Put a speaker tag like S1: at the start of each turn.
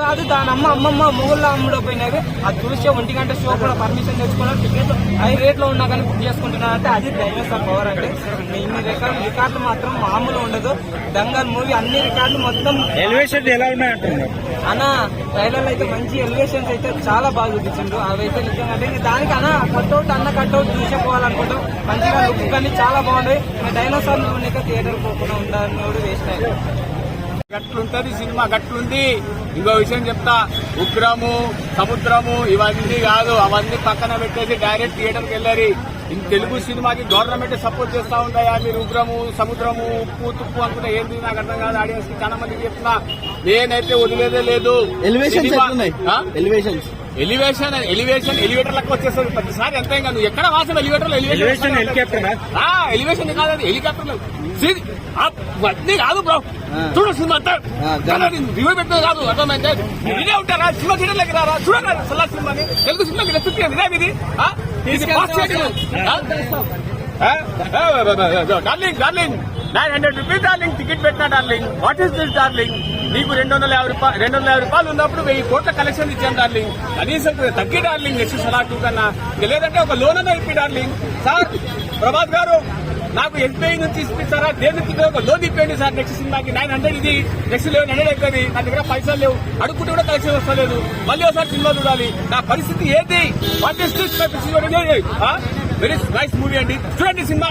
S1: కాదు దాని అమ్మమ్మ మొగుళ్ళ అమ్ముడు పోయినది. అది చూసే 1 గంట షో కూడా పర్మిషన్ తెచ్చుకోవాలి, టికెట్ హై రేట్ లో ఉన్నా కానీ బుక్ చేసుకుంటున్నారు అంటే అది డైనోసార్ పవర్ అంటే. ఇన్ని రికార్డులు మాత్రం మామూలు ఉండదు. దంగల్ మూవీ అన్ని రికార్డులు మొత్తం
S2: ఎలివేషన్ ఎలా ఉన్నాయంటున్నారు
S1: అన్న. ట్రైలర్ అయితే మంచి ఎలివేషన్స్ అయితే చాలా బాగా చూపించిండు. అవైతే నిజంగా అంటే దానికి అన్న కట్అవుట్ చూసేపోవాలనుకుంటాం. మంచిగా లుక్ కానీ చాలా బాగుంది. డైనోసార్ మూవీ థియేటర్ పోకుండా ఉండాలని కూడా వేస్ట్ అయ్యారు.
S3: గట్లుంటది సినిమా, గట్లుంది. ఇంకో విషయం చెప్తా, ఉగ్రము సముద్రము ఇవన్నీ కాదు, అవన్నీ పక్కన పెట్టేసి డైరెక్ట్ థియేటర్కి వెళ్ళారు. తెలుగు సినిమాకి గవర్నమెంట్ సపోర్ట్ చేస్తా ఉంటాయా మీరు? ఉగ్రము సముద్రము ఉప్పు తుప్పు అనుకుంటే ఏంటి నాకు అర్థం కాదు. ఆడియన్స్ కి చాలా మందికి చెప్తున్నా, నేనైతే వదిలేదే లేదు. ఎలివేషన్ ఎలివేటర్ లెక్క వచ్చేస్తుంది ప్రతిసారి. ఎంత ఇంకా నువ్వు ఎక్కడ వాసన ఎలివేటర్ ఎలివేషన్ కాదు, అది హెలికాప్టర్ అన్నీ కాదు బ్రో. చూడు సినిమా అంతా రివ్యూ పెట్టినది కాదు, అర్థమైతే ఇదే ఉంటారా? సినిమా థియేటర్లకి రారా, చూడండి సల్లా సినిమాని. తెలుగు సినిమా మీద చుట్టూ ఇదే ఇది డార్లింగ్ 900 రూపీస్ డార్లింగ్ టికెట్ పెట్టినా darling. What is this darling? నీకు 250 రూపాయలు ఉన్నప్పుడు 1000 కోట్ల కలెక్షన్ ఇచ్చాను డార్లింగ్. కనీసం తగ్గి డార్లింగ్ నెక్స్ట్ సలా 2 కన్నా. లేదంటే ఒక లోన్ అన్నా ఇప్పి డార్లింగ్. సార్ ప్రభాత్ గారు నాకు ఎస్బీఐ నుంచి ఇప్పిస్తారా? దేనికి ఒక లోన్ ఇప్పండి సార్. నెక్స్ట్ సినిమాకి 900 ఇది, నెక్స్ట్ 1100 అవుతుంది. నా దగ్గర పైసలు లేవు, అడుగుకుంటే కూడా కలెక్షన్ వస్తలేదు. మళ్ళీ ఒకసారి సినిమా చూడాలి. నా పరిస్థితి ఏంటి? What is this? Very nice movie అండి, చూడండి సినిమా.